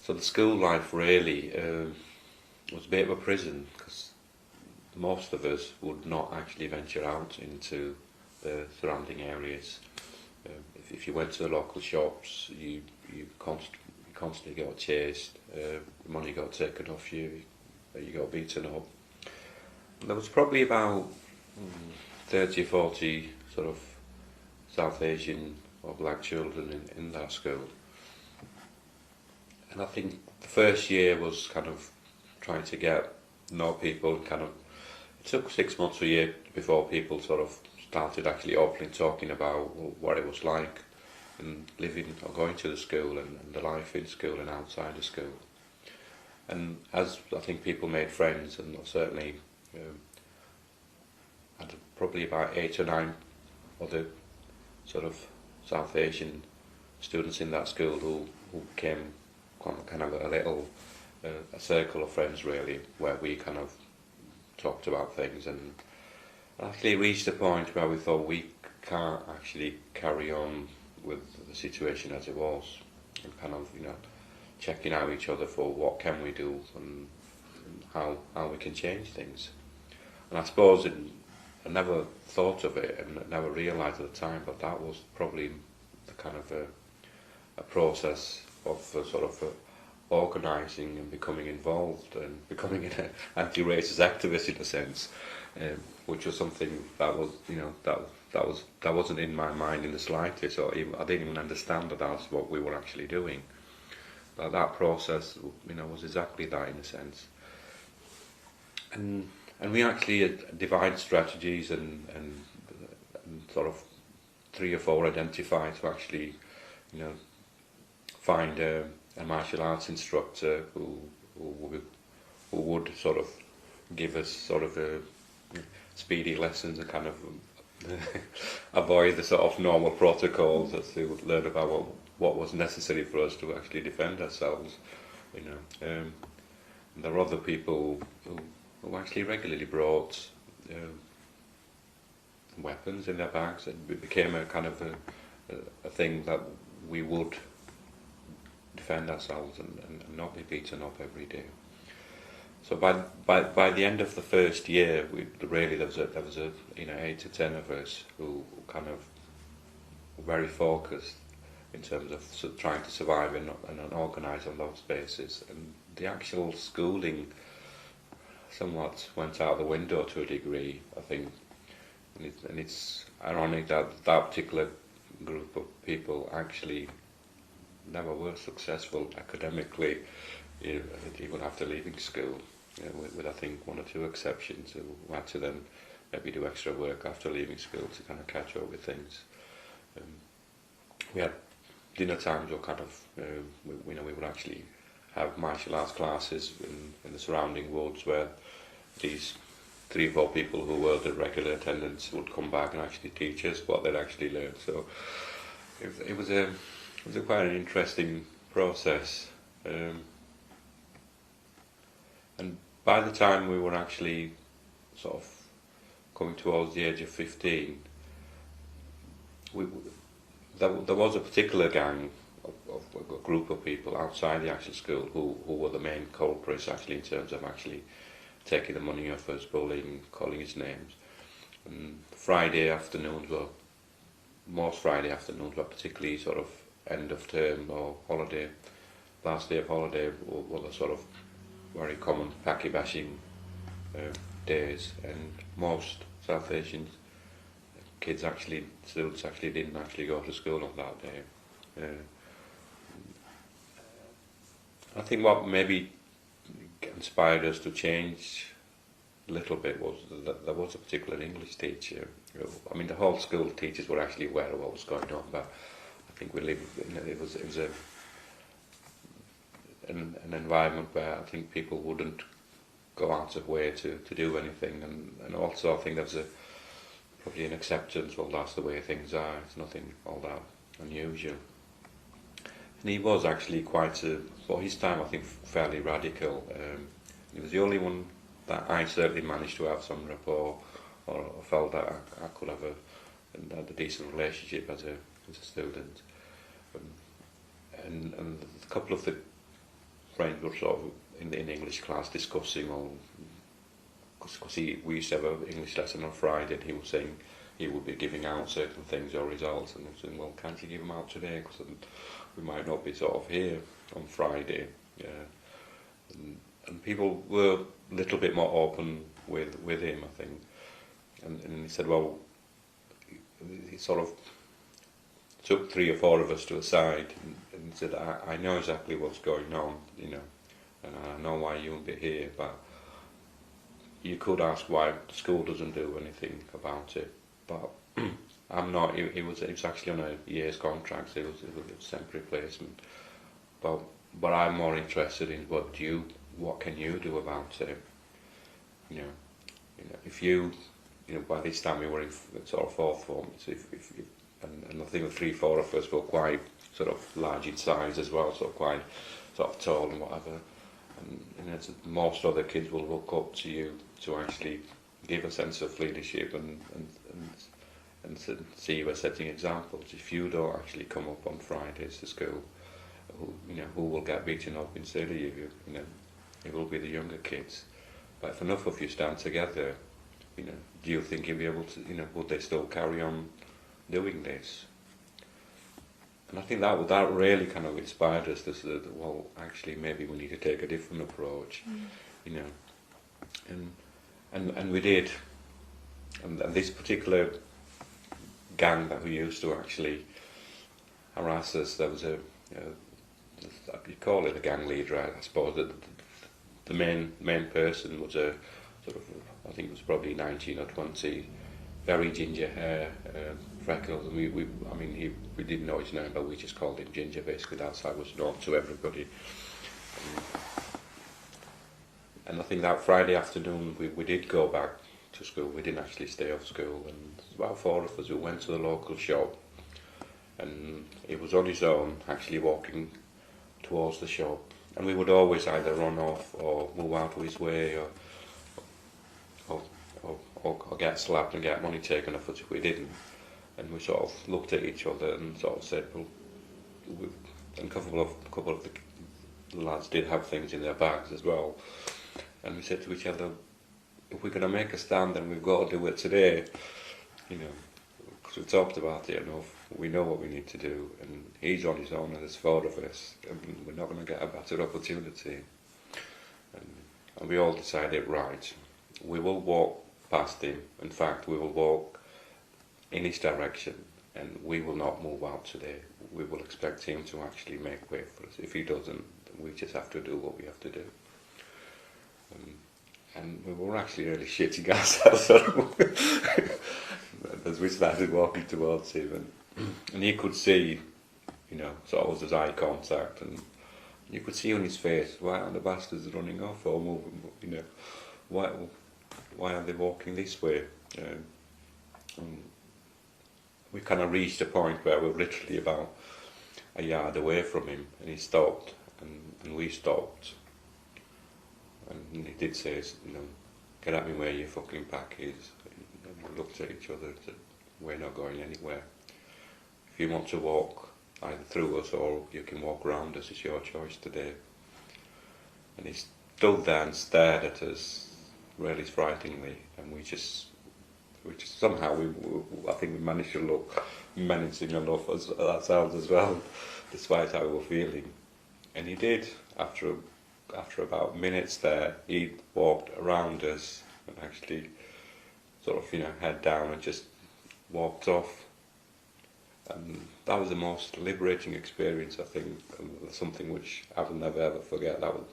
So the school life really was a bit of a prison, because most of us would not actually venture out into the surrounding areas. If you went to the local shops, you constantly got chased, money got taken off you, you got beaten up. There was probably about 30 or 40 sort of South Asian or black children in that school. And I think the first year was kind of trying to get know people, and it took 6 months or a year before people sort of started actually openly talking about what it was like and living or going to the school, and the life in school and outside the school. And as I think people made friends, and certainly had probably about 8 or 9 other sort of South Asian students in that school who became kind of a little a circle of friends really, where we kind of talked about things, and actually reached a point where we thought we can't actually carry on with the situation as it was, and kind of checking out each other for what can we do, and how we can change things. And I suppose I never thought of it and never realised at the time, but that was probably the kind of a process of sort of organising and becoming involved and becoming an anti-racist activist in a sense, which was something that was that wasn't in my mind in the slightest, or even, I didn't even understand that that's what we were actually doing. But that process, was exactly that in a sense. And we actually devised strategies and sort of 3 or 4 identified to actually, find a martial arts instructor who would sort of give us sort of speedy lessons and kind of avoid the sort of normal protocols, as we would learn about what was necessary for us to actually defend ourselves. There were other people who actually regularly brought weapons in their bags, and it became a kind of a thing that we would defend ourselves and not be beaten up every day. So by the end of the first year, there was a 8 to 10 of us who kind of were very focused in terms of trying to survive and organise on those bases. And the actual schooling somewhat went out the window to a degree, I think. And it's ironic that that particular group of people actually never were successful academically, even after leaving school, with I think 1 or 2 exceptions who had to then maybe do extra work after leaving school to kind of catch up with things. We had dinner times, or kind of, we would actually have martial arts classes in the surrounding woods, where these 3 or 4 people who were the regular attendants would come back and actually teach us what they'd actually learned. So it was quite an interesting process. And by the time we were actually sort of coming towards the age of 15, there was a particular gang of a group of people outside the actual school who were the main culprits actually, in terms of actually taking the money off us, bullying, calling us names. And Friday afternoons most Friday afternoons were particularly sort of end of term or holiday, last day of holiday, were the sort of very common packy bashing days, and most South Asian students actually didn't actually go to school on that day. I think what maybe inspired us to change a little bit was that there was a particular English teacher. I mean, the whole school teachers were actually aware of what was going on, but I think it was an environment where I think people wouldn't go out of way to do anything, and also I think there was probably an acceptance, well, that's the way things are, it's nothing all that unusual. And he was actually quite, for his time, I think, fairly radical. He was the only one that I certainly managed to have some rapport, or felt that I could have a decent relationship as a student. And a couple of the friends were sort of in the English class discussing, or because we used to have an English lesson on Friday, and he was saying he would be giving out certain things or results, and I was saying, well, can't you give them out today, because we might not be sort of here on Friday. Yeah. And people were a little bit more open with him, I think, and he said, well, he sort of took 3 or 4 of us to the side and said, I know exactly what's going on, you know, and I know why you won't be here, but you could ask why the school doesn't do anything about it, but I'm not. It was actually on a year's contract, so it was a temporary placement, but I'm more interested in what can you do about it, you know, if you know, by this time we were in sort of 4th form, so and I think the 3, 4 of us were quite sort of large in size as well, so quite sort of tall and whatever, and you know, most other kids will look up to you to actually give a sense of leadership and see you as setting examples. If you don't actually come up on Fridays to school, who will get beaten up instead of you? You know, it will be the younger kids. But if enough of you stand together, you know, do you think you'll be able to, you know, would they still carry on doing this? And I think that really kind of inspired us to say, well, actually maybe we need to take a different approach, you know, and we did. And this particular gang that we used to actually harass us, there was you call it a gang leader, I suppose. The main person was a sort of, I think it was probably 19 or 20, very ginger hair, freckles, and we didn't know his name, but we just called him Ginger. Basically, that's how it was known to everybody. And I think that Friday afternoon we did go back to school. We didn't actually stay off school, and about 4 of us who went to the local shop, and he was on his own, actually walking towards the shop, and we would always either run off or move out of his way, or get slapped and get money taken off us if we didn't. And we sort of looked at each other and sort of said, well, and a couple of the lads did have things in their bags as well, and we said to each other, if we're going to make a stand, then we've got to do it today, you know, because we've talked about it enough. We know what we need to do, and he's on his own, and there's 4 of us, and we're not going to get a better opportunity. And we all decided, right, we will walk past him. In fact, we will walk in his direction, and we will not move out today. We will expect him to actually make way for us. If he doesn't, we just have to do what we have to do. And we were actually really shitting ourselves as we started walking towards him, and you could see, you know, sort of his eye contact, and you could see on his face, why aren't the bastards running off or moving, you know, why are they walking this way? We kind of reached a point where we were literally about a yard away from him, and he stopped, and we stopped, and he did say, you know, get at me where your fucking pack is. And we looked at each other and said, we're not going anywhere. If you want to walk either through us or you can walk around us, it's your choice today. And he stood there and stared at us really frighteningly, and we just somehow I think we managed to look menacing enough as ourselves as well, despite how we were feeling. And he did. After about minutes there, he walked around us and actually sort of, you know, head down and just walked off. And that was the most liberating experience, I think, and something which I will never ever forget. That was